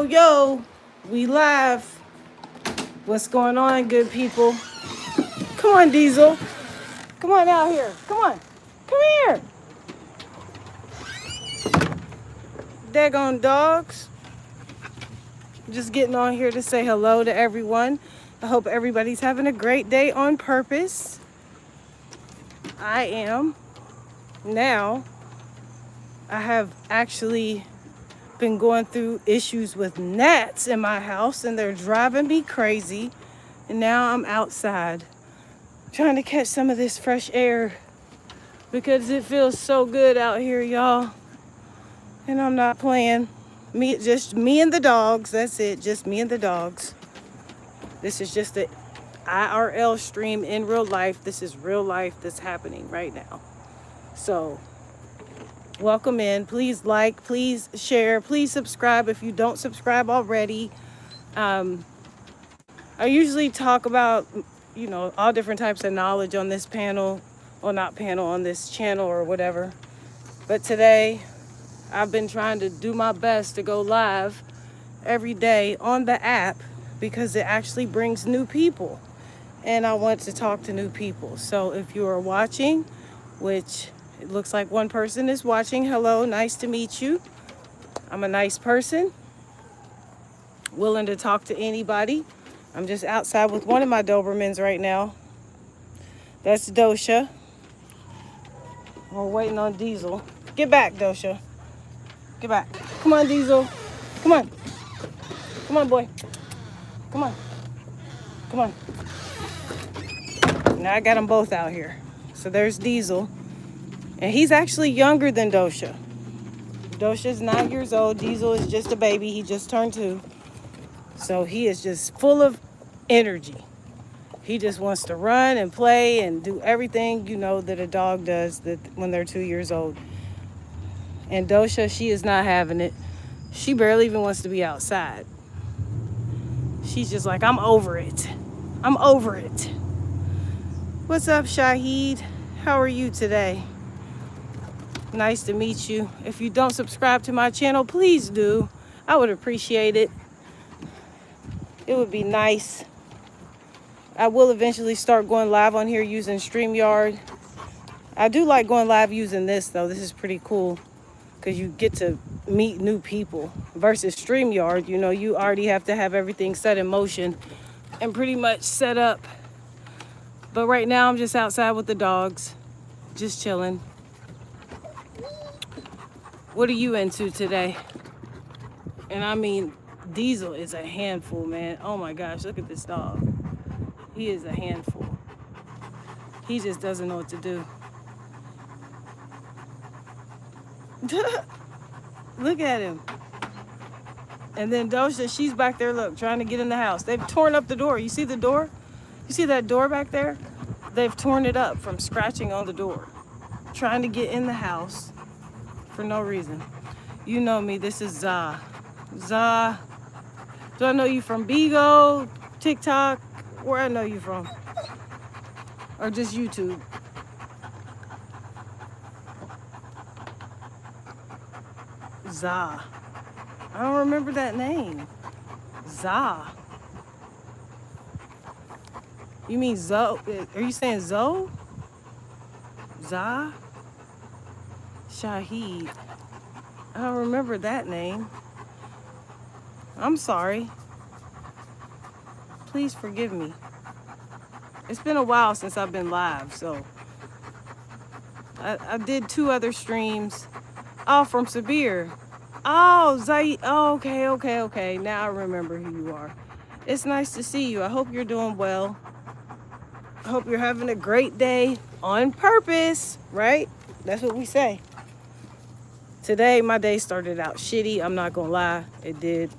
Yo, we live. What's going on, good people? Come on, Diesel. Come on out here. Come on. Come here. Daggone dogs. Just getting on here to say hello to everyone. I hope everybody's having a great day on purpose. I am. Now, I have actually been going through issues with gnats in my house and they're driving me crazy. And now I'm outside trying to catch some of this fresh air because it feels so good out here, y'all. And I'm not playing. Just me and the dogs. That's it. Just me and the dogs. This is just the IRL stream in real life. This is real life that's happening right now. So welcome in. Please like, please share, please subscribe if you don't subscribe already. I usually talk about, all different types of knowledge on this panel, or not panel, on this channel or whatever. But today, I've been trying to do my best to go live every day on the app because it actually brings new people. And I want to talk to new people. So if you are watching, which it looks like one person is watching. Hello, nice to meet you. I'm a nice person, willing to talk to anybody. I'm just outside with one of my Dobermans right now. That's Dosha. We're waiting on Diesel. Get back, Dosha. Get back. Come on, Diesel. Come on. Come on, boy. Come on. Come on. Now I got them both out here. So there's Diesel. And he's actually younger than Dosha. Dosha's 9 years old. Diesel is just a baby. He just turned 2. So he is just full of energy. He just wants to run and play and do everything, that a dog does when they're 2 years old. And Dosha, she is not having it. She barely even wants to be outside. She's just like, I'm over it. I'm over it. What's up, Shahid? How are you today? Nice to meet you. If you don't subscribe to my channel, please do. I would appreciate it. It would be nice. I will eventually start going live on here using StreamYard. I do like going live using this, though. This is pretty cool because you get to meet new people versus StreamYard. You already have to have everything set in motion and pretty much set up. But right now, I'm just outside with the dogs, just chilling. What are you into today? And I mean, Diesel is a handful, man. Oh my gosh, look at this dog. He is a handful. He just doesn't know what to do. Look at him. And then Dosha, she's back there, look, trying to get in the house. They've torn up the door. You see the door? You see that door back there? They've torn it up from scratching on the door, trying to get in the house for no reason. You know me, this is Za. Za, do I know you from Bigo, TikTok? Where I know you from? Or just YouTube? Za. I don't remember that name. Za. You mean Zo? Are you saying Zo? Za? Shahid. I don't remember that name. I'm sorry. Please forgive me. It's been a while since I've been live, so I did 2 other streams. Oh, from Sabir. Oh, Zai. Oh, okay. Now I remember who you are. It's nice to see you. I hope you're doing well. I hope you're having a great day on purpose, right? That's what we say. Today, my day started out shitty. I'm not gonna lie, it did.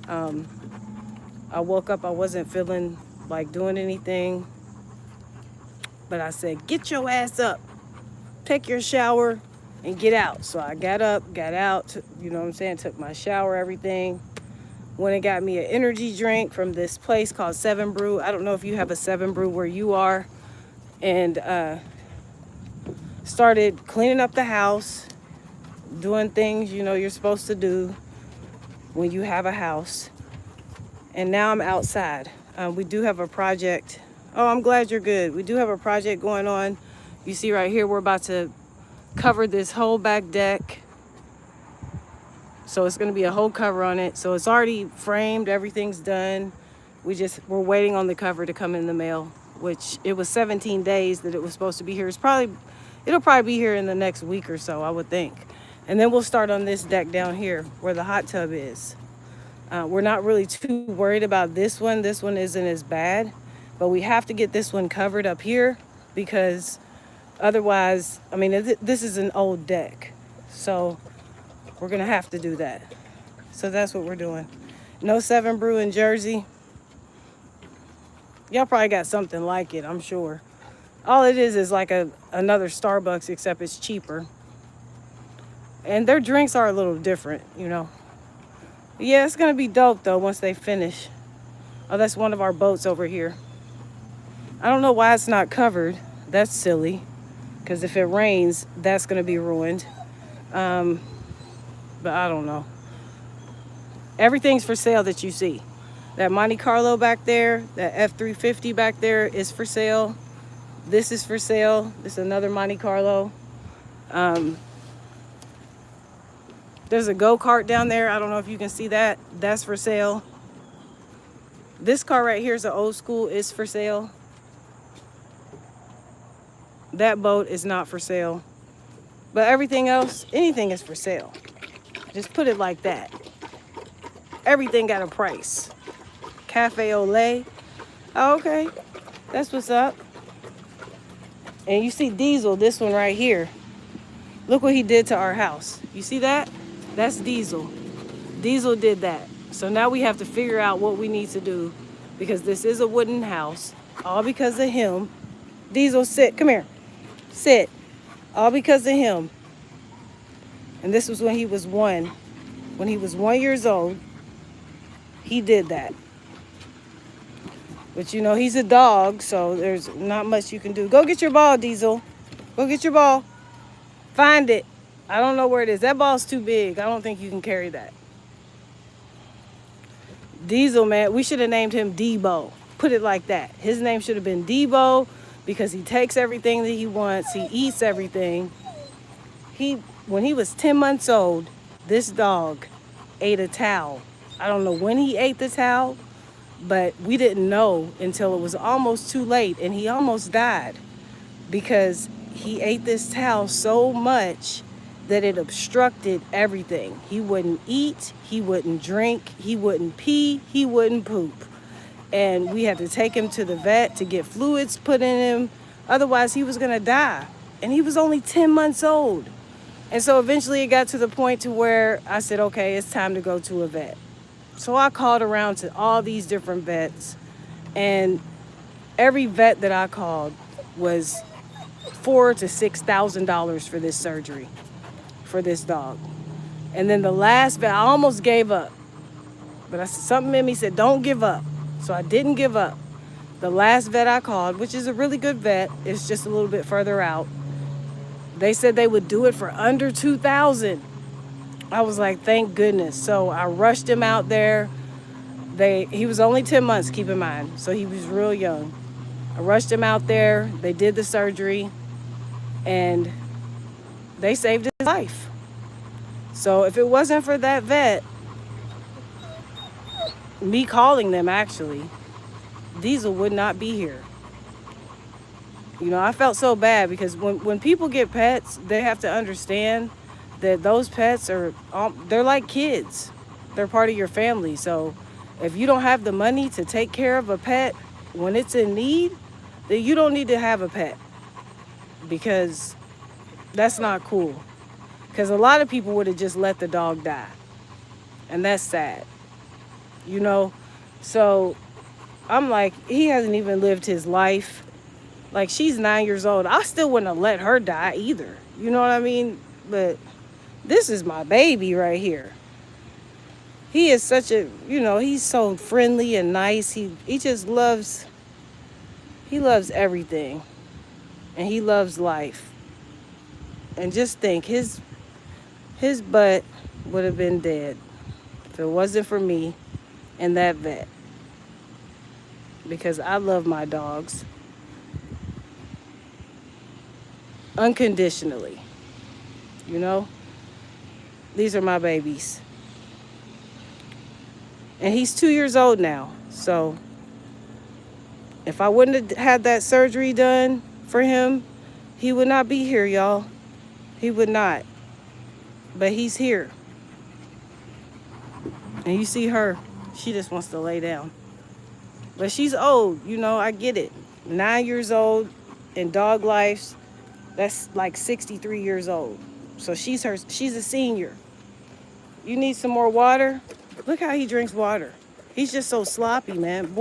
I woke up, I wasn't feeling like doing anything. But I said, get your ass up, take your shower, and get out. So I got up, got out, took my shower, everything. Went and got me an energy drink from this place called 7 Brew. I don't know if you have a 7 Brew where you are. And started cleaning up the house, doing things, you're supposed to do. when you have a house. And now I'm outside. We do have a project. Oh, I'm glad you're good. We do have a project going on. You see right here, we're about to cover this whole back deck. So it's going to be a whole cover on it. So it's already framed. Everything's done. We're waiting on the cover to come in the mail, which it was 17 days that it was supposed to be here. It'll probably be here in the next week or so, I would think. And then we'll start on this deck down here where the hot tub is. We're not really too worried about this one. This one isn't as bad, but we have to get this one covered up here because otherwise, I mean, this is an old deck. So we're going to have to do that. So that's what we're doing. No 7 Brew in Jersey. Y'all probably got something like it, I'm sure. All it is like another Starbucks, except it's cheaper. And their drinks are a little different, you know. Yeah, it's going to be dope, though, once they finish. Oh, that's one of our boats over here. I don't know why it's not covered. That's silly. Because if it rains, that's going to be ruined. But I don't know. Everything's for sale that you see. That Monte Carlo back there, that F350 back there is for sale. This is for sale. This is another Monte Carlo. There's a go-kart down there. I don't know if you can see that. That's for sale. This car right here is an old school. It's for sale. That boat is not for sale. But everything else, anything is for sale. Just put it like that. Everything got a price. Cafe Olay. Oh, okay. That's what's up. And you see Diesel, this one right here. Look what he did to our house. You see that? That's Diesel. Diesel did that. So now we have to figure out what we need to do because this is a wooden house. All because of him. Diesel, sit. Come here. Sit. All because of him. And this was when he was 1. When he was 1 year old, he did that. But you know, he's a dog, so there's not much you can do. Go get your ball, Diesel. Go get your ball. Find it. I don't know where it is. That ball's too big. I don't think you can carry that. Diesel, man, we should have named him Debo. Put it like that. His name should have been Debo because he takes everything that he wants. He eats everything. When he was 10 months old, this dog ate a towel. I don't know when he ate the towel, but we didn't know until it was almost too late, and he almost died because he ate this towel so much that it obstructed everything. He wouldn't eat, he wouldn't drink, he wouldn't pee, he wouldn't poop. And we had to take him to the vet to get fluids put in him. Otherwise, he was gonna die. And he was only 10 months old. And so eventually it got to the point to where I said, okay, it's time to go to a vet. So I called around to all these different vets, and every vet that I called was $4,000 to $6,000 for this surgery for this dog. And then the last vet, I almost gave up, but something in me said, don't give up. So I didn't give up. The last vet I called, which is a really good vet, it's just a little bit further out. They said they would do it for under $2,000. I was like, thank goodness. So I rushed him out there. He was only 10 months, keep in mind. So he was real young. I rushed him out there. They did the surgery and they saved his life. So if it wasn't for that vet, me calling them actually, Diesel would not be here. You know, I felt so bad because when people get pets, they have to understand that those pets they're like kids. They're part of your family. So if you don't have the money to take care of a pet when it's in need, then you don't need to have a pet because that's not cool. Because a lot of people would have just let the dog die. And that's sad. You know? So I'm like, he hasn't even lived his life. Like, she's 9 years old. I still wouldn't have let her die either. You know what I mean? But this is my baby right here. He is such a, you know, he's so friendly and nice. He just loves, he loves everything. And he loves life. And just think, his butt would have been dead if it wasn't for me and that vet, because I love my dogs unconditionally. You know, these are my babies. And he's 2 years old now. So if I wouldn't have had that surgery done for him, he would not be here, y'all. He would not. But he's here. And you see her, she just wants to lay down. But she's old, you know, I get it. 9 years old in dog life, that's like 63 years old. So she's a senior. You need some more water? Look how he drinks water. He's just so sloppy, man.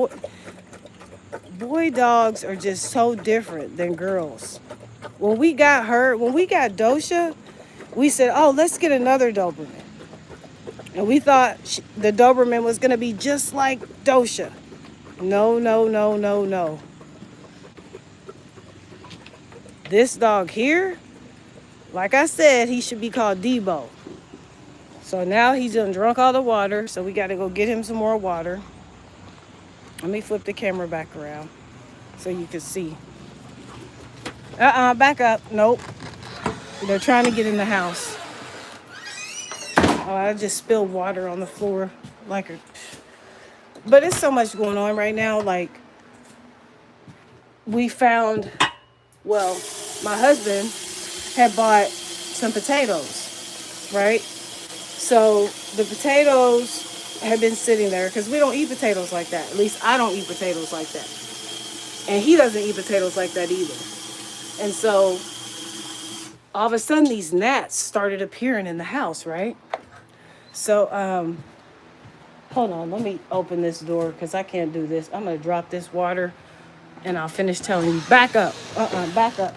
Boy dogs are just so different than girls. When we got Dosha, we said, oh, let's get another Doberman. And we thought the Doberman was going to be just like Dosha. No, no, no, no, no. This dog here, like I said, he should be called Debo. So now he's done drunk all the water, so we got to go get him some more water. Let me flip the camera back around so you can see. Back up. Nope. They're trying to get in the house. Oh, I just spilled water on the floor like a... But it's so much going on right now. Like, we found, well, my husband had bought some potatoes, right? So the potatoes had been sitting there because we don't eat potatoes like that. At least I don't eat potatoes like that. And he doesn't eat potatoes like that either. And so all of a sudden these gnats started appearing in the house, right? So, hold on, let me open this door because I can't do this. I'm going to drop this water and I'll finish telling you. Back up. Back up.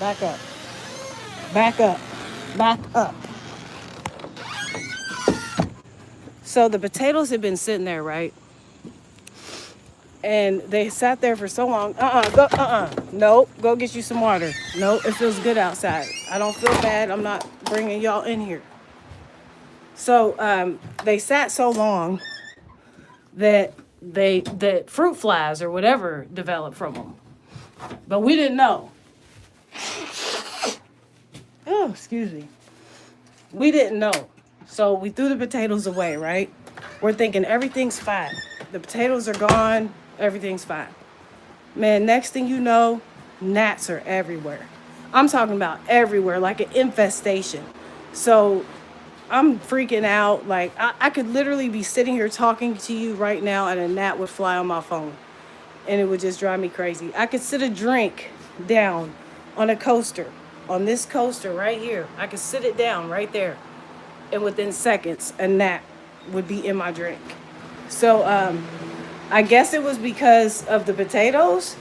Back up. Back up. Back up. So the potatoes had been sitting there, right? And they sat there for so long. Nope, go get you some water. Nope, it feels good outside. I don't feel bad. I'm not bringing y'all in here. So they sat so long that fruit flies or whatever developed from them. But we didn't know. Oh, excuse me. We didn't know. So we threw the potatoes away, right? We're thinking everything's fine. The potatoes are gone. Everything's fine. Man, next thing you know, gnats are everywhere. I'm talking about everywhere, like an infestation. So I'm freaking out. Like, I could literally be sitting here talking to you right now and a gnat would fly on my phone. And it would just drive me crazy. I could sit a drink down on a coaster, on this coaster right here. I could sit it down right there. And within seconds, a gnat would be in my drink. So I guess it was because of the potatoes.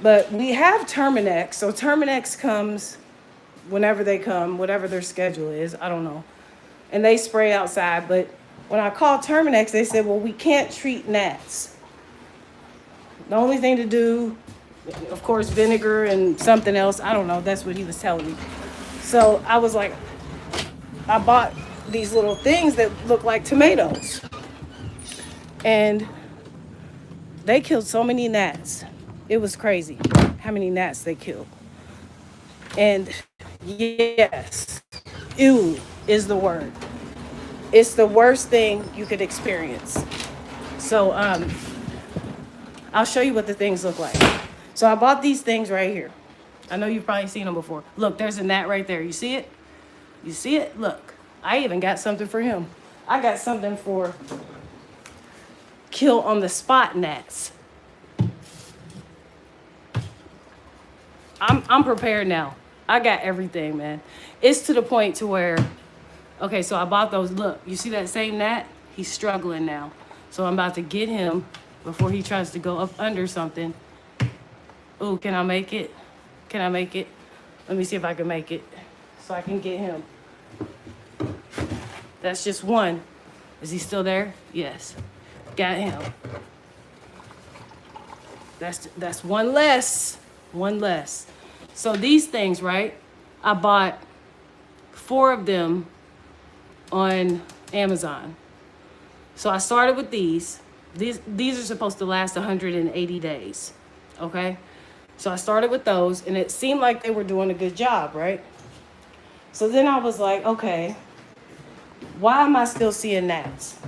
But we have Terminex. So Terminex comes whenever they come, whatever their schedule is. I don't know. And they spray outside. But when I called Terminex, they said, well, we can't treat gnats. The only thing to do, of course, vinegar and something else. I don't know. That's what he was telling me. So I was like, I bought these little things that look like tomatoes. And they killed so many gnats. It was crazy how many gnats they killed. And yes, ew is the word. It's the worst thing you could experience. So I'll show you what the things look like. So I bought these things right here. I know you've probably seen them before. Look, there's a gnat right there. You see it? You see it? Look, I even got something for him. I got something for kill on the spot gnats. I'm prepared now. I got everything, man. It's to the point to where, okay, so I bought those. Look, you see that same gnat? He's struggling now. So I'm about to get him before he tries to go up under something. Ooh, can I make it? Can I make it? Let me see if I can make it so I can get him. That's just one. Is he still there? Yes. Got him. That's one less. One less. So these things, right? I bought 4 of them on Amazon. So I started with these. These are supposed to last 180 days. Okay? So I started with those, and it seemed like they were doing a good job, right? So then I was like, okay, why am I still seeing gnats?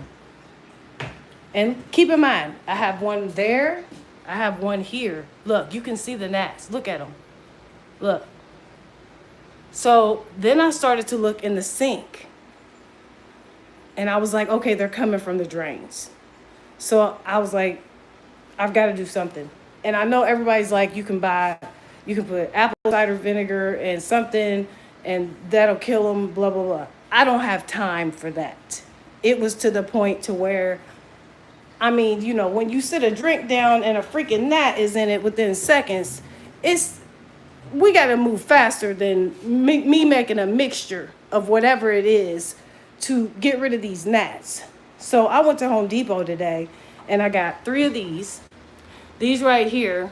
And keep in mind, I have one there, I have one here. Look, you can see the gnats. Look at them. Look. So then I started to look in the sink. And I was like, okay, they're coming from the drains. So I was like, I've got to do something. And I know everybody's like, you can put apple cider vinegar and something, and that'll kill them, blah, blah, blah. I don't have time for that. It was to the point to where, I mean, you know, when you sit a drink down and a freaking gnat is in it within seconds, we got to move faster than me making a mixture of whatever it is to get rid of these gnats. So I went to Home Depot today and I got 3 of these. These right here,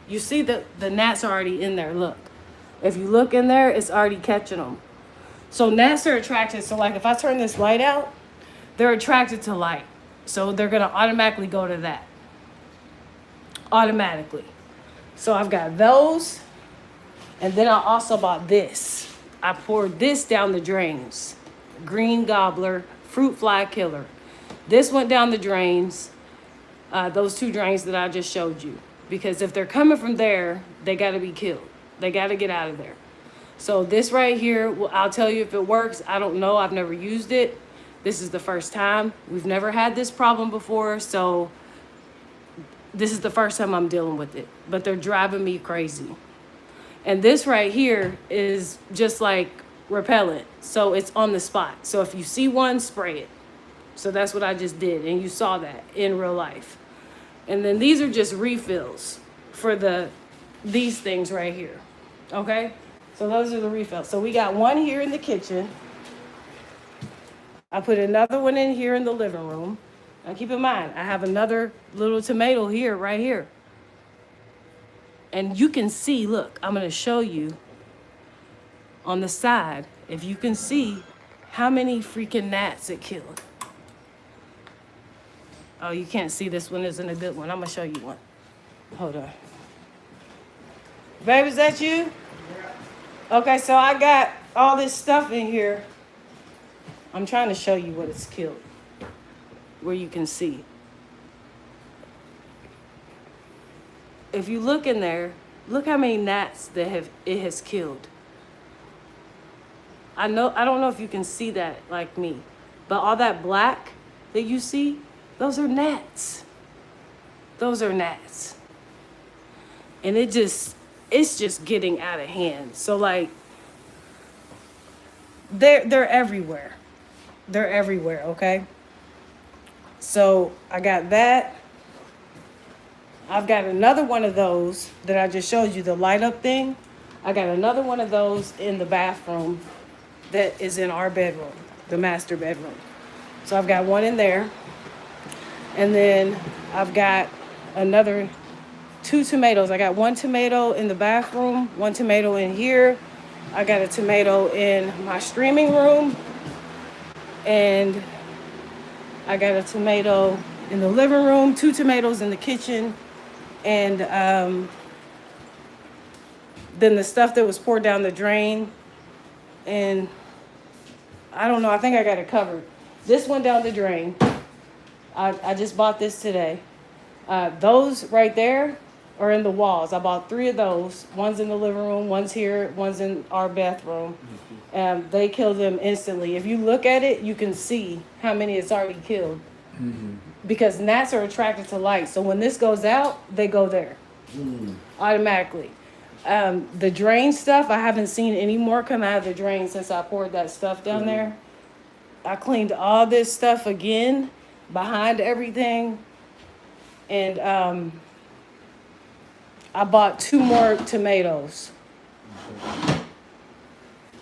you see the gnats are already in there. Look, if you look in there, it's already catching them. So gnats are attracted. So like if I turn this light out, they're attracted to light. So they're going to automatically go to that. Automatically. So I've got those. And then I also bought this. I poured this down the drains. Green gobbler, fruit fly killer. This went down the drains. Those 2 drains that I just showed you. Because if they're coming from there, they got to be killed. They got to get out of there. So this right here, well, I'll tell you if it works. I don't know. I've never used it. This is the first time. We've never had this problem before. So this is the first time I'm dealing with it. But they're driving me crazy. And this right here is just like repellent. So it's on the spot. So if you see one, spray it. So that's what I just did. And you saw that in real life. And then these are just refills for these things right here. Okay? So those are the refills. So we got one here in the kitchen. I put another one in here in the living room. Now keep in mind, I have another little tomato here, right here. And you can see, look, I'm going to show you on the side, if you can see how many freaking gnats it killed. Oh, you can't see, this one isn't a good one. I'm going to show you one. Hold on. Babe, is that you? Okay, so I got all this stuff in here. I'm trying to show you what it's killed, where you can see. If you look in there, look how many gnats that it has killed. I don't know if you can see that like me, but all that black that you see, those are gnats. Those are gnats. And it's just getting out of hand. So like, they're everywhere. They're everywhere, okay? So I got that. I've got another one of those that I just showed you, the light up thing. I got another one of those in the bathroom that is in our bedroom, the master bedroom. So I've got one in there. And then I've got another 2 tomatoes. I got 1 tomato in the bathroom, 1 tomato in here. I got a tomato in my streaming room. And I got a tomato in the living room, 2 tomatoes in the kitchen. And then the stuff that was poured down the drain. And I don't know, I think I got it covered. This went down the drain. I just bought this today. Those right there are in the walls. I bought 3 of those. One's in the living room, one's here, one's in our bathroom. They killed them instantly. If you look at it, you can see how many it's already killed. Because gnats are attracted to light. So when this goes out, they go there automatically. The drain stuff, I haven't seen any more come out of the drain since I poured that stuff down there. I cleaned all this stuff again behind everything. And I bought 2 more tomatoes.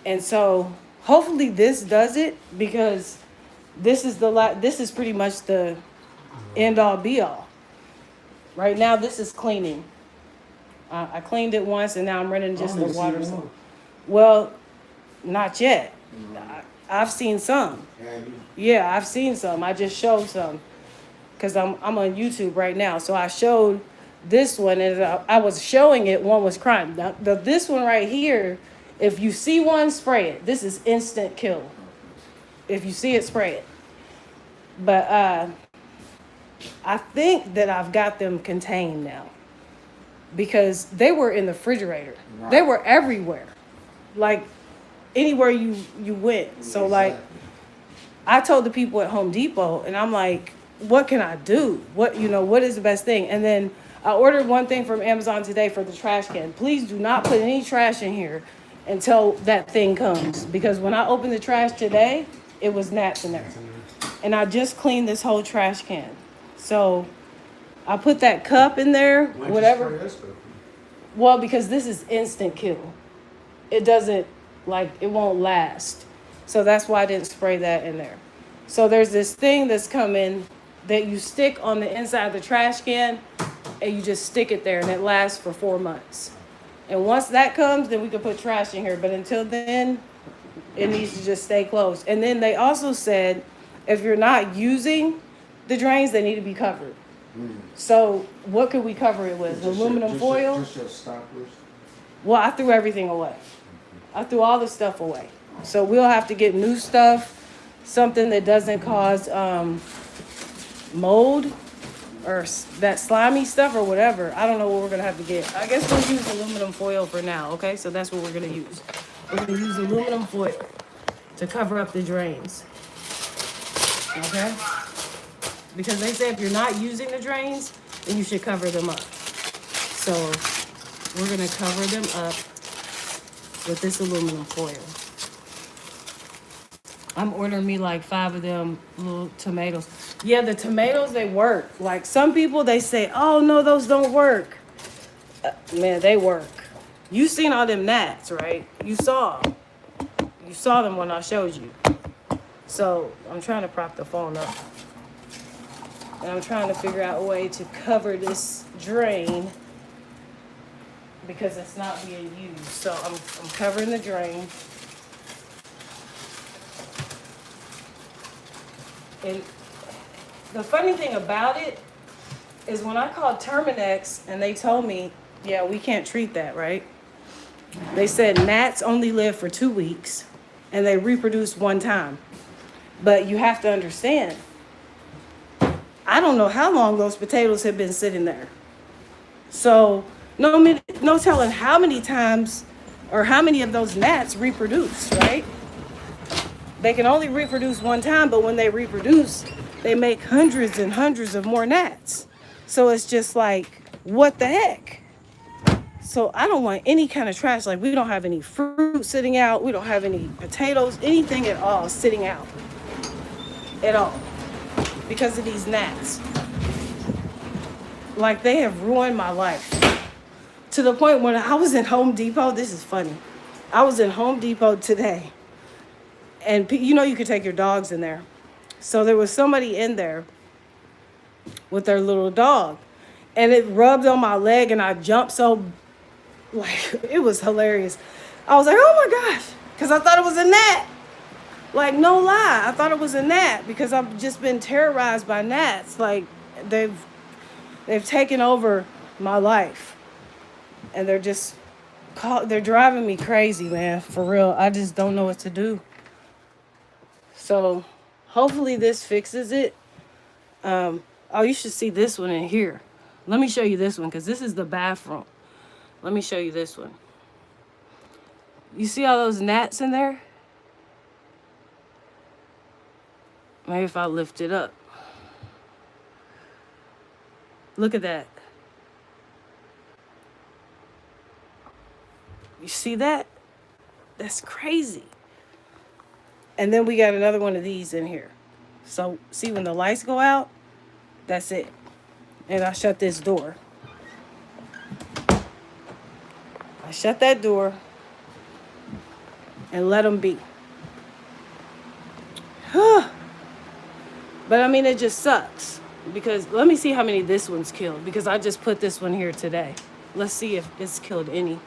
And so hopefully this does it, because this is pretty much the end all be all. Right now this is cleaning. I cleaned it once and now I'm running just the water. Well, not yet. I've seen some. Have you? Yeah, I've seen some. I just showed some because I'm on YouTube right now. So I showed this one, and I was showing it. One was crying. This one right here, if you see one, spray it. This is instant kill. If you see it, spray it. But I think that I've got them contained now because they were in the refrigerator. Right. They were everywhere, like anywhere you went. So like I told the people at Home Depot, and I'm like, what can I do? What is the best thing? And then I ordered one thing from Amazon today for the trash can. Please do not put any trash in here until that thing comes, because when I opened the trash today, it was gnats in there. And I just cleaned this whole trash can. So I put that cup in there, Why'd you whatever. spray that stuff? Well, because this is instant kill. It doesn't, it won't last. So that's why I didn't spray that in there. So there's this thing that's coming that you stick on the inside of the trash can, and you just stick it there, and it lasts for 4 months. And once that comes, then we can put trash in here. But until then, it needs to just stay closed. And then they also said, if you're not using the drains, they need to be covered. So what could we cover it with? Aluminum foil? Just your stoppers? Well, I threw everything away. I threw all the stuff away. So we'll have to get new stuff, something that doesn't cause mold or that slimy stuff or whatever. I don't know what we're going to have to get. I guess we'll use aluminum foil for now, okay? So that's what we're going to use. We're going to use aluminum foil to cover up the drains, okay? Because they say if you're not using the drains, then you should cover them up. So we're going to cover them up with this aluminum foil. I'm ordering me like 5 of them little tomatoes. Yeah, the tomatoes, they work. Like some people, they say, oh no, those don't work. Man, they work. You seen all them gnats, right? You saw them. You saw them when I showed you. So I'm trying to prop the phone up. And I'm trying to figure out a way to cover this drain because it's not being used. So I'm covering the drain. And the funny thing about it is when I called Terminex and they told me, yeah, we can't treat that, right? They said gnats only live for 2 weeks and they reproduce one time. But you have to understand, I don't know how long those potatoes have been sitting there. So no telling how many times or how many of those gnats reproduce, right? They can only reproduce one time, but when they reproduce, they make hundreds and hundreds of more gnats. So it's just like, what the heck? So I don't want any kind of trash. Like we don't have any fruit sitting out. We don't have any potatoes, anything at all sitting out at all because of these gnats. Like they have ruined my life to the point when I was in Home Depot. This is funny. I was in Home Depot today. And you could take your dogs in there. So there was somebody in there with their little dog. And it rubbed on my leg and I jumped it was hilarious. I was like, oh my gosh. Because I thought it was a gnat. Like, no lie. I thought it was a gnat because I've just been terrorized by gnats. Like, they've taken over my life. And they're driving me crazy, man. For real. I just don't know what to do. So hopefully this fixes it. You should see this one in here. Let me show you this one because this is the bathroom. Let me show you this one. You see all those gnats in there? Maybe if I lift it up. Look at that. You see that? That's crazy. And then we got another one of these in here. So see when the lights go out, that's it. And I shut this door. I shut that door and let them be. But I mean, it just sucks. Because let me see how many this one's killed. Because I just put this one here today. Let's see if it's killed any.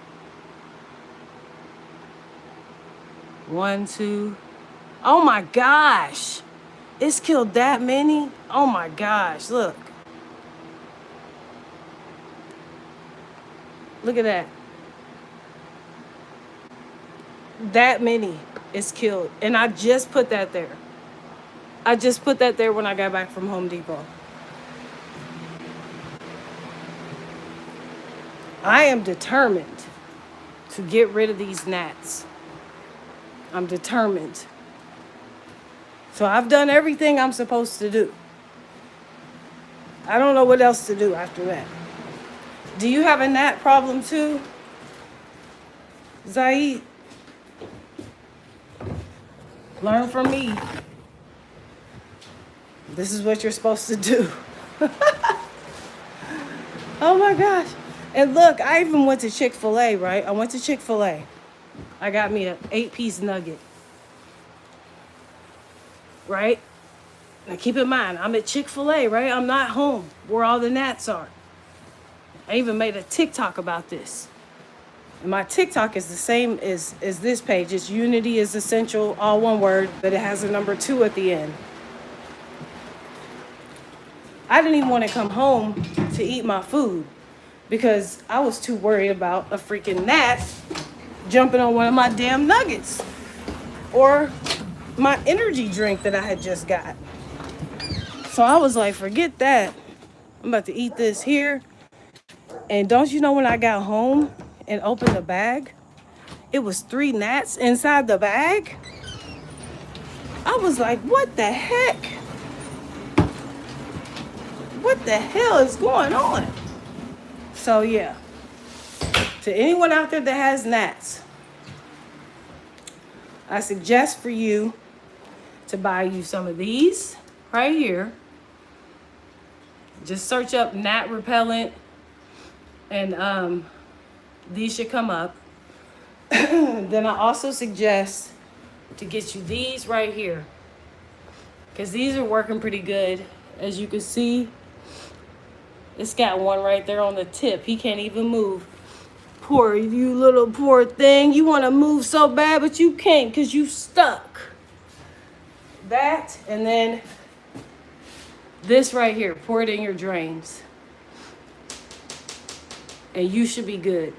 1, 2, Oh my gosh. It's killed that many? Oh my gosh, look. Look at that. That many is killed. And I just put that there. I just put that there when I got back from Home Depot. I am determined to get rid of these gnats. I'm determined. So I've done everything I'm supposed to do. I don't know what else to do after that. Do you have a gnat problem too? Zaid? Learn from me. This is what you're supposed to do. Oh my gosh. And look, I even went to Chick-fil-A, right? I went to Chick-fil-A. I got me an 8-piece nugget. Right? Now keep in mind, I'm at Chick-fil-A, right? I'm not home where all the gnats are. I even made a TikTok about this. And my TikTok is the same as this page. It's Unity is Essential, all one word, but it has a number 2 at the end. I didn't even want to come home to eat my food because I was too worried about a freaking gnat jumping on one of my damn nuggets or my energy drink that I had just got. So I was like, forget that. I'm about to eat this here. And don't you know, when I got home and opened the bag, it was 3 gnats inside the bag? I was like, what the heck? What the hell is going on? So yeah, to anyone out there that has gnats, I suggest for you to buy you some of these right here. Just search up gnat repellent and these should come up. Then I also suggest to get you these right here, because these are working pretty good. As you can see, it's got one right there on the tip. He can't even move. Poor you, little poor thing. You want to move so bad, but you can't because you stuck. That, and then this right here. Pour it in your drains. And you should be good.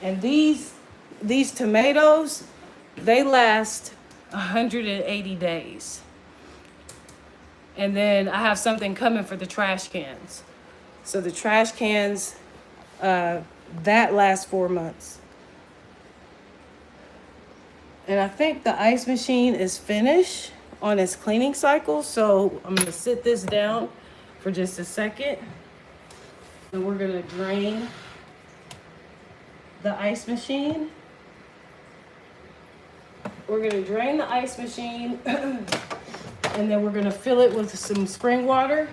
And these tomatoes, they last 180 days. And then I have something coming for the trash cans. So the trash cans, that lasts 4 months. And I think the ice machine is finished on its cleaning cycle. So I'm gonna sit this down for just a second. And we're gonna drain the ice machine. We're gonna drain the ice machine. And then we're gonna fill it with some spring water.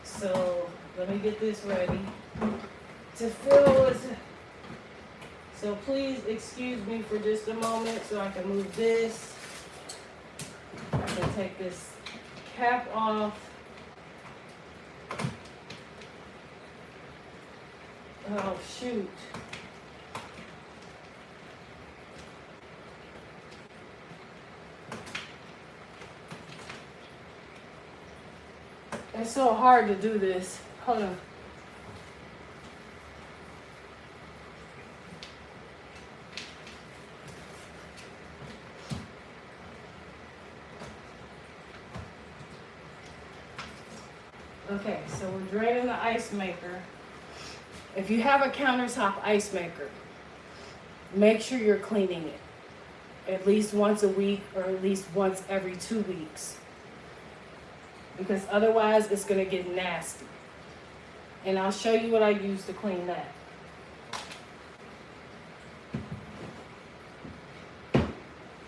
So let me get this ready to fill with. So please excuse me for just a moment so I can move this. I can take this cap off. Oh shoot. It's so hard to do this. Hold on. Okay, so we're draining the ice maker. If you have a countertop ice maker, make sure you're cleaning it at least once a week or at least once every 2 weeks. Because otherwise it's gonna get nasty. And I'll show you what I use to clean that.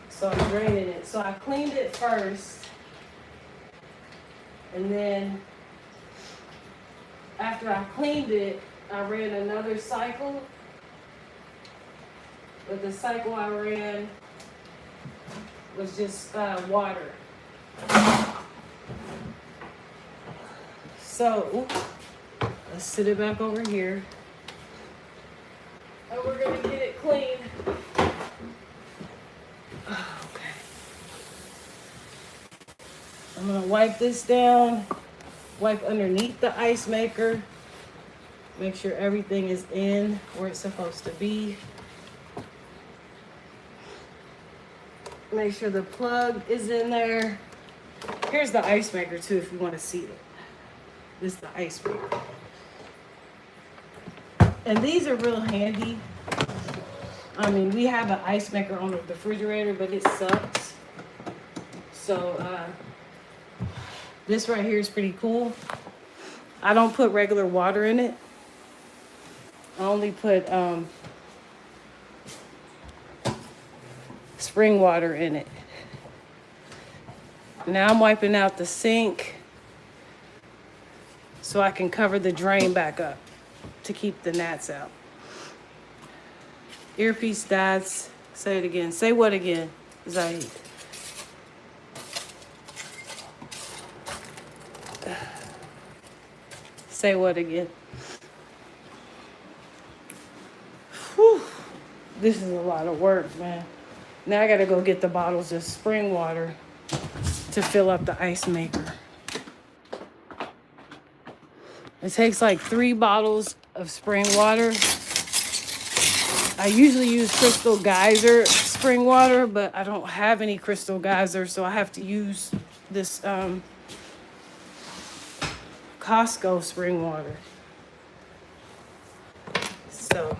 So I'm draining it. So I cleaned it first. And then after I cleaned it, I ran another cycle. But the cycle I ran was just water. So let's sit it back over here. And we're gonna I'm gonna wipe this down, wipe underneath the ice maker, make sure everything is in where it's supposed to be. Make sure the plug is in there. Here's the ice maker too if you want to see it. This is the ice maker. And these are real handy. I mean, we have an ice maker on the refrigerator, but it sucks. So this right here is pretty cool. I don't put regular water in it. I only put spring water in it. Now I'm wiping out the sink so I can cover the drain back up to keep the gnats out. Earpiece dots. Say it again. Say what again, Zahid? Say what again? Whew. This is a lot of work, man. Now I gotta go get the bottles of spring water to fill up the ice maker. It takes like 3 bottles of spring water. I usually use Crystal Geyser spring water, but I don't have any Crystal Geyser, so I have to use this Costco spring water. So,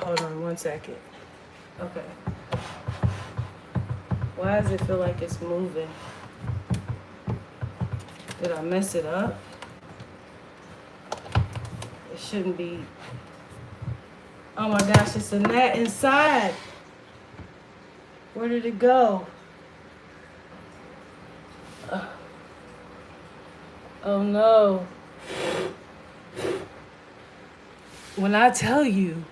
hold on 1 second. Okay. Why does it feel like it's moving? Did I mess it up? It shouldn't be. Oh my gosh, it's a gnat inside. Where did it go? Oh no. When I tell you,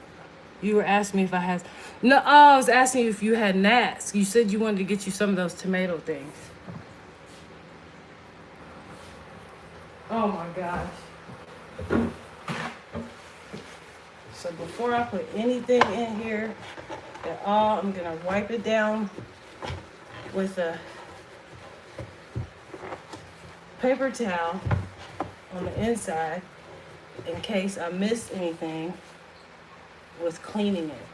you were asking me if I had. No, I was asking you if you had gnats. You said you wanted to get you some of those tomato things. Oh my gosh. So before I put anything in here at all, I'm gonna wipe it down with a paper towel on the inside in case I missed anything with cleaning it.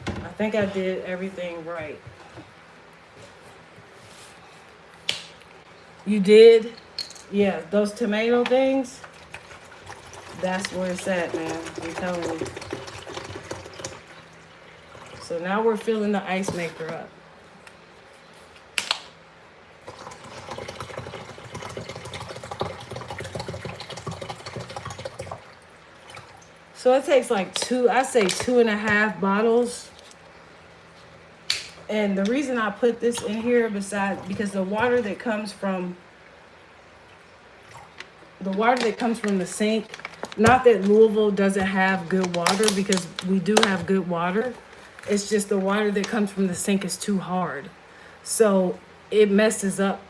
I think I did everything right. You did? Yeah, those tomato things, that's where it's at, man. I'm telling you. So now we're filling the ice maker up. So it takes like 2.5 bottles. And the reason I put this in here because the water that comes from the sink, not that Louisville doesn't have good water, because we do have good water. It's just the water that comes from the sink is too hard. So it messes up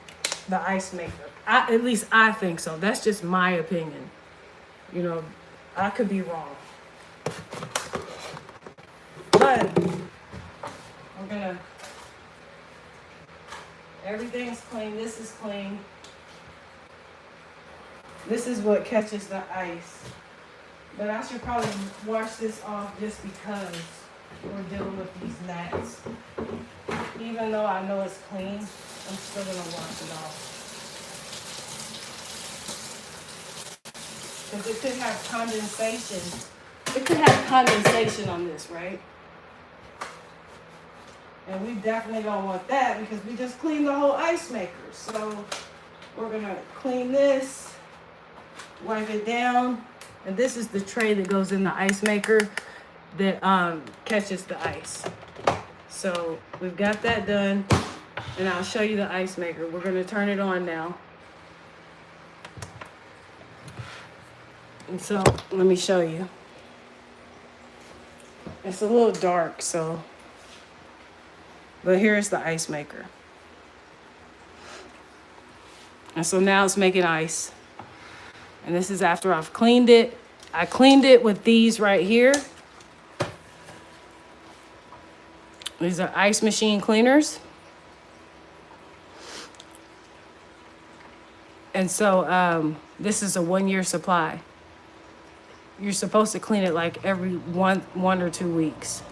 the ice maker. At least I think so. That's just my opinion. You know, I could be wrong. But we're gonna, everything's clean. This is clean. This is what catches the ice. But I should probably wash this off just because we're dealing with these gnats. Even though I know it's clean, I'm still gonna wash it off. Because it could have condensation. It could have condensation on this, right? And we definitely don't want that because we just cleaned the whole ice maker. So we're gonna clean this, wipe it down. And this is the tray that goes in the ice maker that catches the ice. So we've got that done, and I'll show you the ice maker. We're gonna turn it on now. And so let me show you. It's a little dark, but here's the ice maker. And so now it's making ice. And this is after I've cleaned it. I cleaned it with these right here. These are ice machine cleaners. And so this is a 1-year supply. You're supposed to clean it like every one or 2 weeks.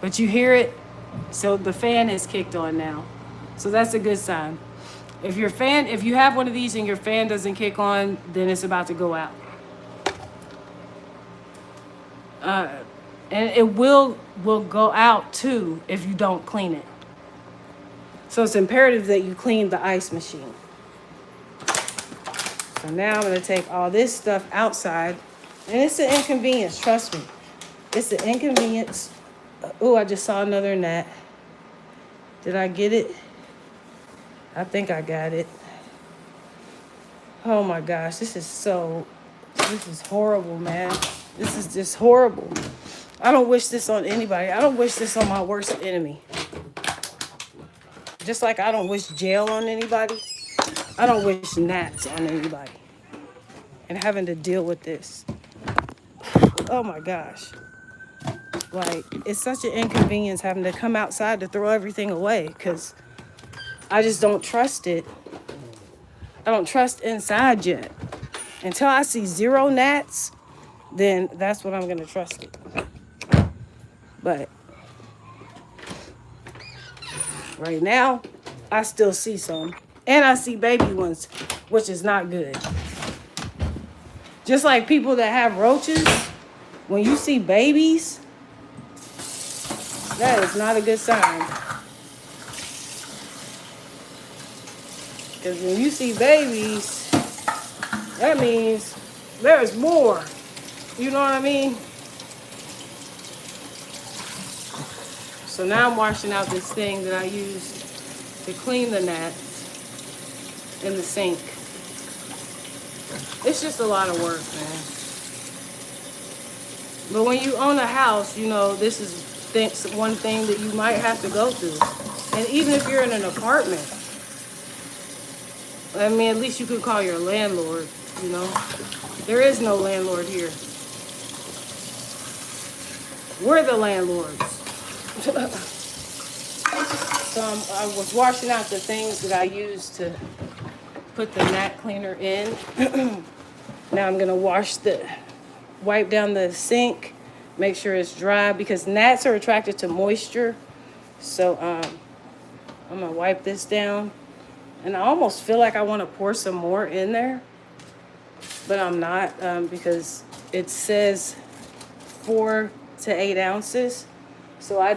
But you hear it, so the fan is kicked on now. So that's a good sign. If you have one of these and your fan doesn't kick on, then it's about to go out. And it will go out too if you don't clean it. So it's imperative that you clean the ice machine. So now I'm gonna take all this stuff outside, and it's an inconvenience, trust me. It's an inconvenience. Oh, I just saw another gnat. Did I get it? I think I got it. Oh my gosh, this is horrible, man. This is just horrible. I don't wish this on anybody. I don't wish this on my worst enemy. Just like I don't wish jail on anybody, I don't wish gnats on anybody. And having to deal with this. Oh my gosh. Like, it's such an inconvenience having to come outside to throw everything away because I just don't trust it. I don't trust inside yet. Until I see 0 gnats, then that's when I'm going to trust it. But right now, I still see some. And I see baby ones, which is not good. Just like people that have roaches, when you see babies, that is not a good sign. Because when you see babies, that means there's more. You know what I mean? So now I'm washing out this thing that I use to clean the gnats in the sink. It's just a lot of work, man. But when you own a house, you know, this is one thing that you might have to go through. And even if you're in an apartment, I mean, at least you could call your landlord, you know. There is no landlord here. We're the landlords. So I was washing out the things that I used to put the gnat cleaner in. Now I'm gonna wipe down the sink, make sure it's dry because gnats are attracted to moisture. So I'm gonna wipe this down. And I almost feel like I want to pour some more in there, but I'm not because it says 4 to 8 ounces. So I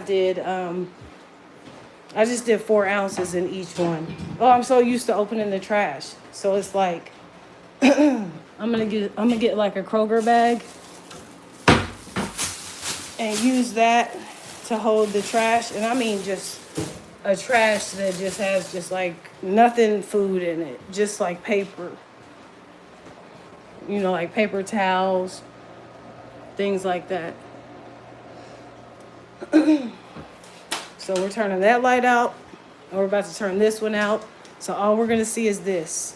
just did 4 ounces in each one. Oh, I'm so used to opening the trash. So it's like, I'm gonna get like a Kroger bag and use that to hold the trash. And I mean just a trash that just has just like nothing food in it, just like paper. You know, like paper towels, things like that. So we're turning that light out, and we're about to turn this one out. So all we're gonna see is this.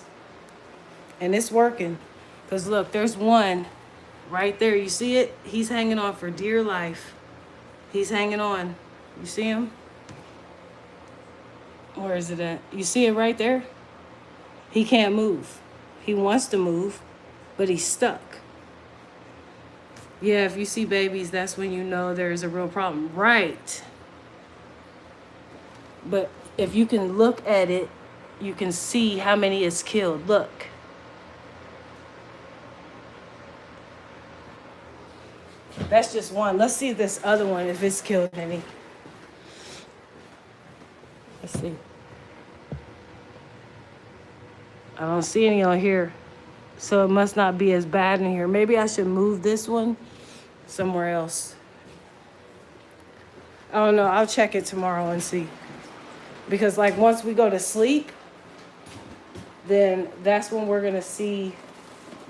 And it's working. Because look, there's one right there. You see it? He's hanging on for dear life. He's hanging on. You see him? Where is it at? You see it right there? He can't move. He wants to move, but he's stuck. Yeah, if you see babies, that's when you know there's a real problem. Right. But if you can look at it, you can see how many it's killed. Look. That's just one. Let's see this other one, if it's killed any. Let's see. I don't see any on here. So it must not be as bad in here. Maybe I should move this one somewhere else. I don't know. I'll check it tomorrow and see. Because like once we go to sleep, then that's when we're going to see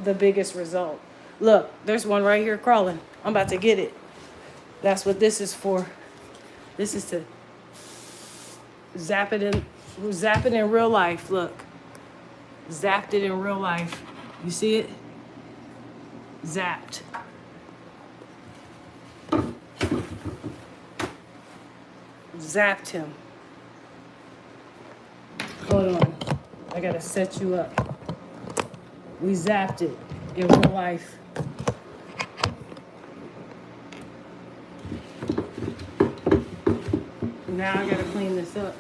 the biggest result. Look, there's one right here crawling. I'm about to get it. That's what this is for. This is to zap it in real life. Look. Zapped it in real life. You see it? Zapped. Zapped him. Hold on. I gotta set you up. We zapped it in real life. Now I gotta clean this up.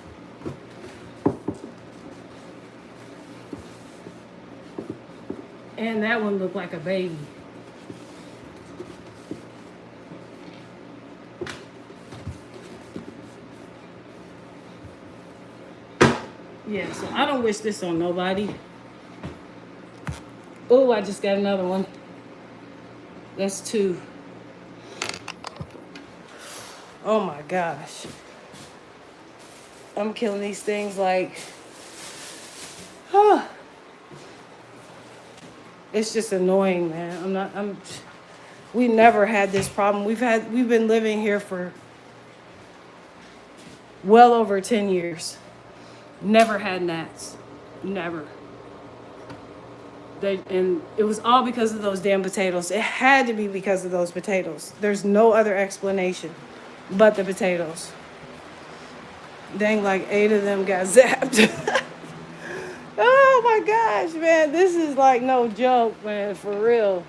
And that one looked like a baby. Yeah, so I don't wish this on nobody. Oh, I just got another one. That's 2. Oh my gosh. I'm killing these things like, oh. It's just annoying, man. We never had this problem. We've been living here for well over 10 years. Never had gnats. Never. And it was all because of those damn potatoes. It had to be because of those potatoes. There's no other explanation but the potatoes. Dang, like 8 of them got zapped. Oh my gosh, man. This is like no joke, man, for real.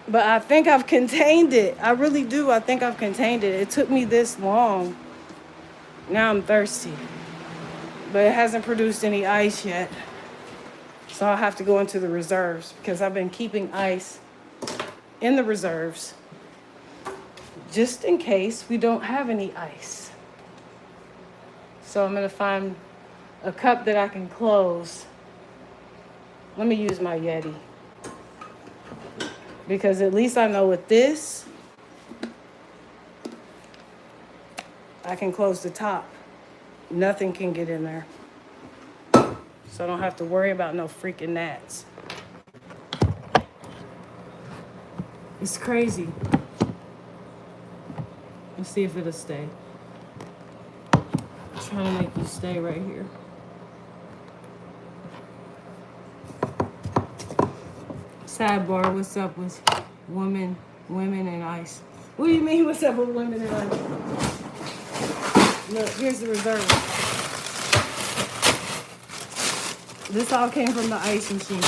But I think I've contained it. I really do. I think I've contained it. It took me this long. Now I'm thirsty. But it hasn't produced any ice yet. So I'll have to go into the reserves because I've been keeping ice in the reserves just in case we don't have any ice. So I'm going to find a cup that I can close. Let me use my Yeti. Because at least I know with this, I can close the top. Nothing can get in there. So I don't have to worry about no freaking gnats. It's crazy. Let's see if it'll stay. I'm trying to make you stay right here. Sidebar, what's up with women and ice? What do you mean, what's up with women and ice? Look, here's the reserve. This all came from the ice machine.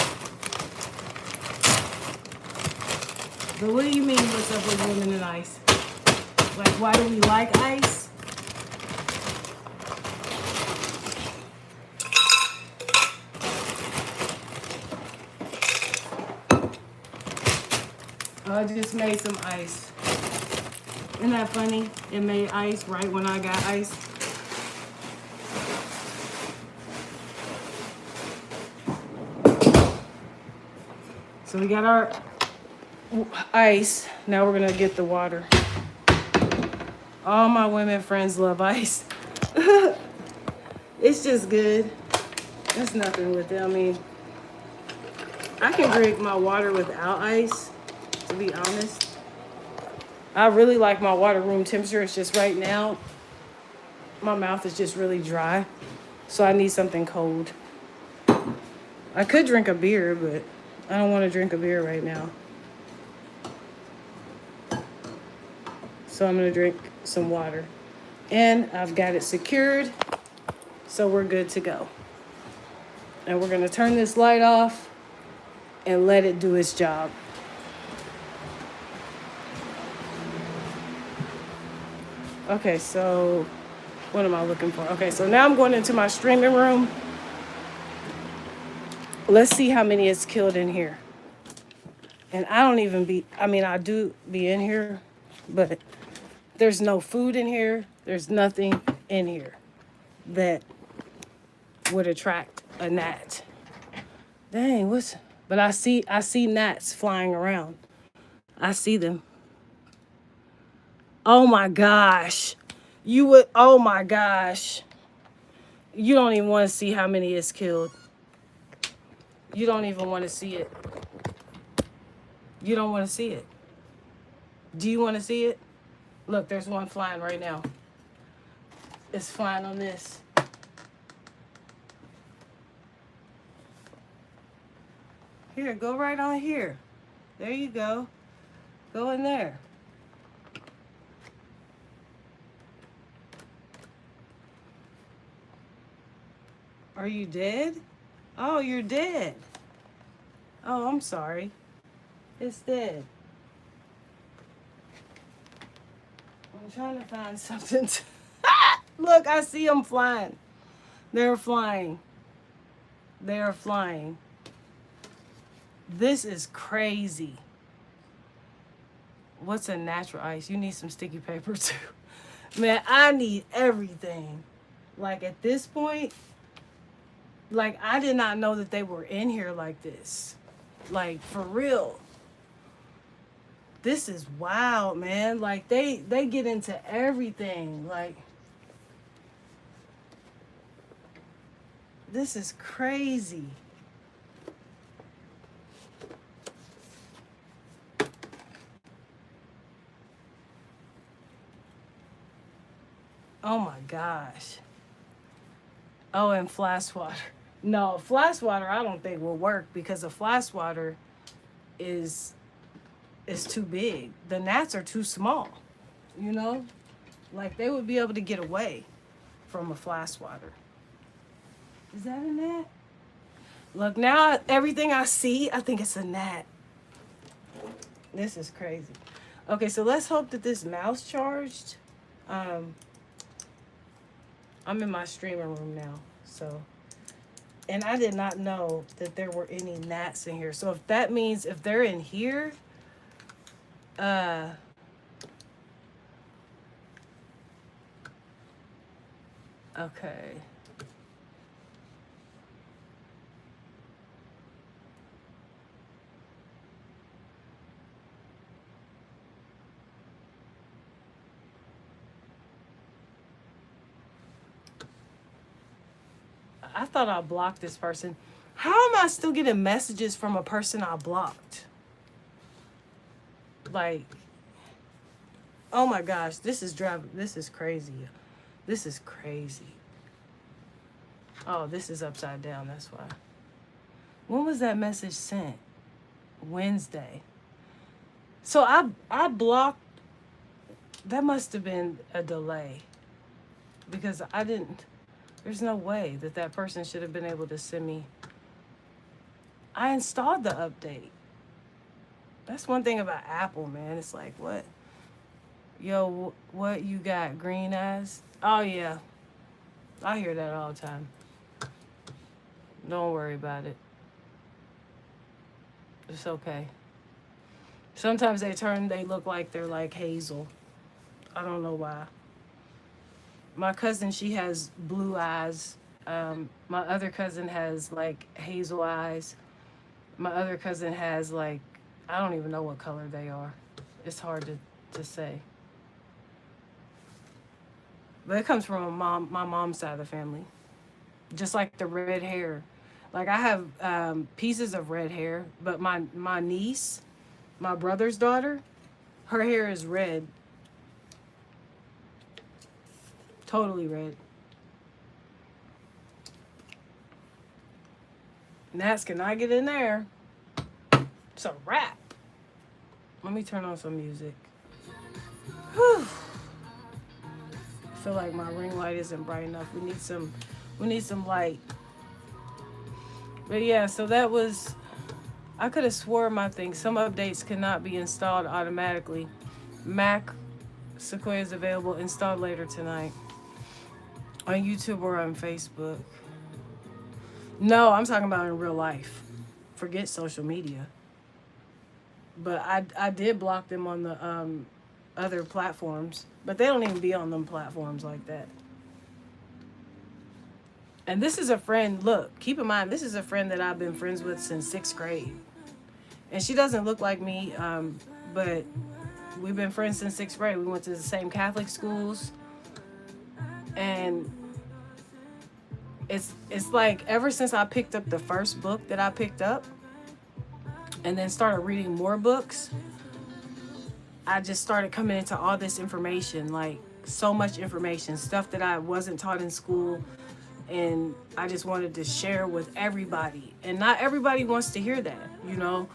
But what do you mean, what's up with women and ice? Like, why do we like ice? I just made some ice. Isn't that funny? It made ice right when I got ice. So we got our ice. Now we're gonna get the water. All my women friends love ice. It's just good. There's nothing with it. I mean, I can drink my water without ice, to be honest. I really like my water room temperature. It's just right now, my mouth is just really dry. So I need something cold. I could drink a beer, but I don't want to drink a beer right now. So I'm going to drink some water. And I've got it secured, so we're good to go. And we're going to turn this light off and let it do its job. Okay, so what am I looking for? Okay, so now I'm going into my streaming room. Let's see how many is killed in here. And I don't even be, I mean, I do be in here, but there's no food in here. There's nothing in here that would attract a gnat. Dang, but I see gnats flying around. I see them. Oh my gosh. Oh my gosh. You don't even want to see how many is killed. You don't even want to see it. You don't want to see it. Do you want to see it? Look, there's one flying right now. It's flying on this. Here, go right on here. There you go. Go in there. Are you dead? Oh, you're dead. Oh, I'm sorry. It's dead. I'm trying to find something. Look, I see them flying. They're flying. They are flying. This is crazy. What's a natural ice? You need some sticky paper too. Man, I need everything. Like at this point, like I did not know that they were in here like this. Like for real. This is wild, man. Like they get into everything. Like this is crazy. Oh my gosh. Oh, and flash water. No, flash water I don't think will work because the flash water is too big. The gnats are too small. You know? Like they would be able to get away from a flash water. Is that a gnat? Look, now everything I see, I think it's a gnat. This is crazy. Okay, so let's hope that this mouse charged. I'm in my streaming room now, so. And I did not know that there were any gnats in here. So if that means if they're in here, okay. I thought I blocked this person. How am I still getting messages from a person I blocked? Like, oh my gosh, this is crazy. This is crazy. Oh, this is upside down, that's why. When was that message sent? Wednesday. So I blocked, that must have been a delay because I didn't. There's no way that that person should have been able to send me. I installed the update. That's one thing about Apple, man. It's like, what? Yo, what you got? Green eyes? Oh, yeah. I hear that all the time. Don't worry about it. It's okay. Sometimes they look like they're like hazel. I don't know why. My cousin, she has blue eyes. My other cousin has like hazel eyes. My other cousin has like, I don't even know what color they are. It's hard to say. But it comes from my mom's side of the family. Just like the red hair. Like I have pieces of red hair, but my niece, my brother's daughter, her hair is red. Totally red. Gnats cannot get in there. It's a wrap. Let me turn on some music. Whew. I feel like my ring light isn't bright enough. We need some light. But yeah, so that was, I could have swore my thing. Some updates cannot be installed automatically. Mac Sequoia is available. Installed later tonight. On YouTube or on Facebook. No, I'm talking about in real life. Forget social media. But I did block them on the other platforms. But they don't even be on them platforms like that. And this is a friend, look, keep in mind, this is a friend that I've been friends with since 6th grade. And she doesn't look like me, but we've been friends since 6th grade. We went to the same Catholic schools. And it's like ever since I picked up the first book that I picked up and then started reading more books, I just started coming into all this information, like so much information, stuff that I wasn't taught in school. And I just wanted to share with everybody. And not everybody wants to hear that, you know?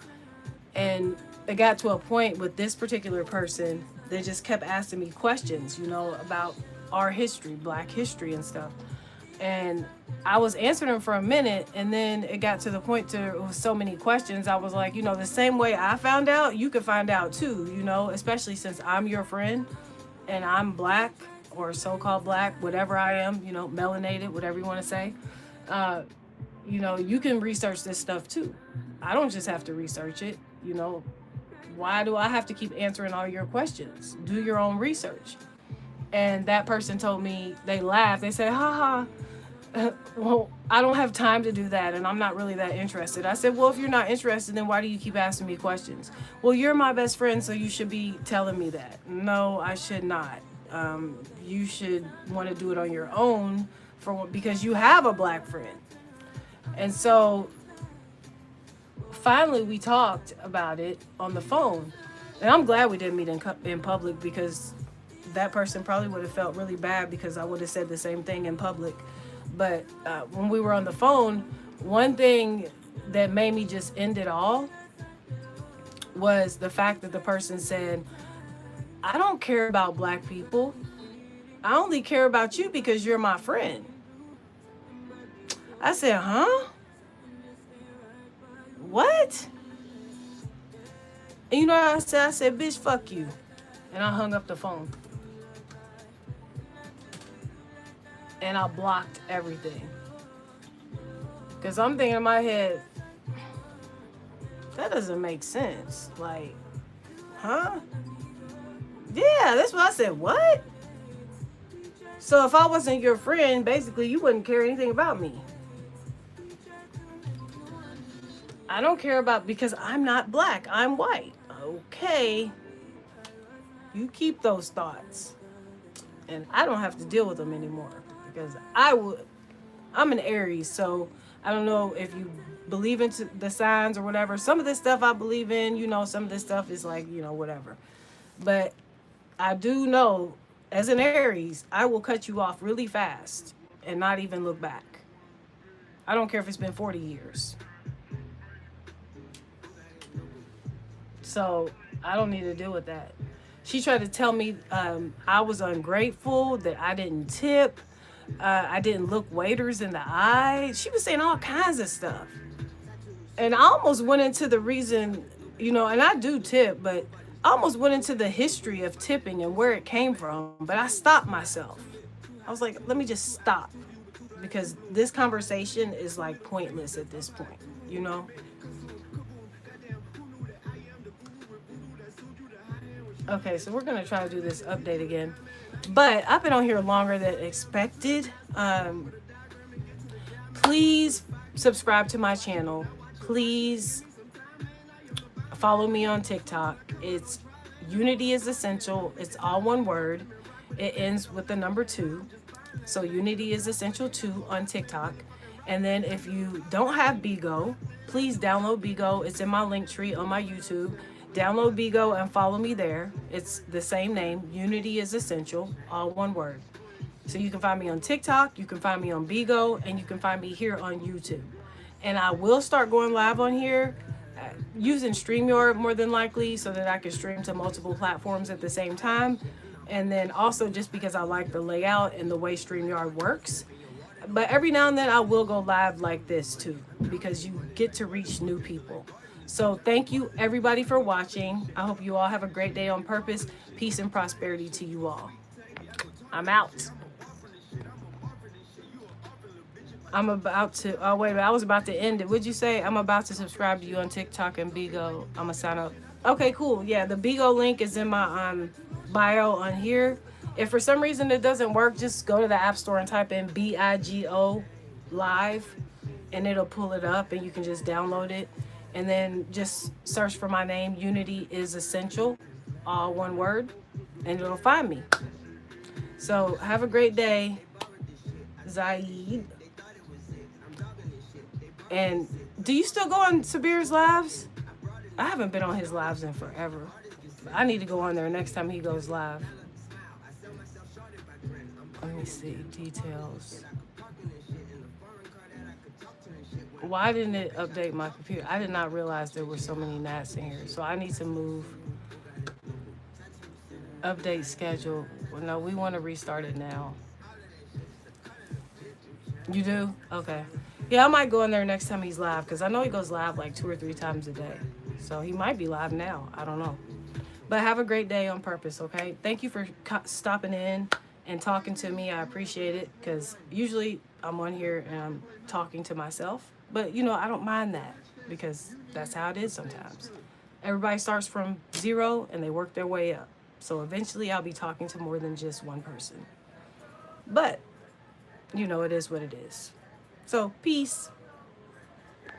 And it got to a point with this particular person, they just kept asking me questions, you know, about our history, Black history and stuff. And I was answering them for a minute, and then it got to the point to it was so many questions. I was like, the same way I found out, you could find out too, especially since I'm your friend and I'm black or so-called black, whatever I am, melanated, whatever you want to say. Uh, you can research this stuff too. I don't just have to research it, Why do I have to keep answering all your questions? Do your own research. And that person told me, they laughed. They said, haha, well, I don't have time to do that, and I'm not really that interested. I said, well, if you're not interested, then why do you keep asking me questions? Well, you're my best friend, so you should be telling me that. No, I should not. You should want to do it on your own because you have a black friend. And so finally we talked about it on the phone. And I'm glad we didn't meet in public, because that person probably would have felt really bad because I would have said the same thing in public. But when we were on the phone, one thing that made me just end it all was the fact that the person said, I don't care about black people. I only care about you because you're my friend. I said, huh? What? And you know what I said? I said, bitch, fuck you. And I hung up the phone. And I blocked everything. Because I'm thinking in my head, that doesn't make sense. Like, huh? Yeah, that's what I said. What? So if I wasn't your friend, basically you wouldn't care anything about me. I don't care about, because I'm not black, I'm white. Okay. You keep those thoughts. And I don't have to deal with them anymore. Because I'm an Aries, so I don't know if you believe into the signs or whatever. Some of this stuff I believe in, some of this stuff is like, whatever. But I do know, as an Aries, I will cut you off really fast and not even look back. I don't care if it's been 40 years. So I don't need to deal with that. She tried to tell me I was ungrateful, that I didn't tip. I didn't look waiters in the eye. She was saying all kinds of stuff. And I almost went into the reason, and I do tip, but I almost went into the history of tipping and where it came from. But I stopped myself. I was like, let me just stop. Because this conversation is like pointless at this point, Okay, so we're going to try to do this update again. But I've been on here longer than expected. Please subscribe to my channel. Please follow me on TikTok. It's Unity is Essential. It's all one word. It ends with the number 2. So Unity is Essential 2 on TikTok. And then if you don't have Bigo, please download Bigo. It's in my link tree on my YouTube. Download Bigo and follow me there. It's the same name, Unity is Essential, all one word. So you can find me on TikTok, you can find me on Bigo, and you can find me here on YouTube. And I will start going live on here using StreamYard more than likely, so that I can stream to multiple platforms at the same time. And then also just because I like the layout and the way StreamYard works. But every now and then I will go live like this too, because you get to reach new people. So thank you everybody for watching. I hope you all have a great day on purpose. Peace and prosperity to you all. I'm out. I was about to end it. Would you say I'm about to subscribe to you on TikTok and Bigo? I'm gonna sign up. Okay, cool. Yeah, the Bigo link is in my bio on here. If for some reason it doesn't work, just go to the App Store and type in BIGO live, and it'll pull it up, and you can just download it. And then just search for my name, Unity is Essential, all one word, and it'll find me. So have a great day, Zaid. And do you still go on Sabir's lives? I haven't been on his lives in forever. I need to go on there next time he goes live. Let me see, details. Why didn't it update my computer? I did not realize there were so many gnats in here. So I need to move. Update schedule. Well, no, we want to restart it now. You do? Okay. Yeah, I might go in there next time he's live because I know he goes live like 2 or 3 times a day. So he might be live now. I don't know. But have a great day on purpose, okay? Thank you for stopping in and talking to me. I appreciate it because usually I'm on here and I'm talking to myself. But, I don't mind that because that's how it is sometimes. Everybody starts from zero and they work their way up. So eventually I'll be talking to more than just one person. But, it is what it is. So, peace.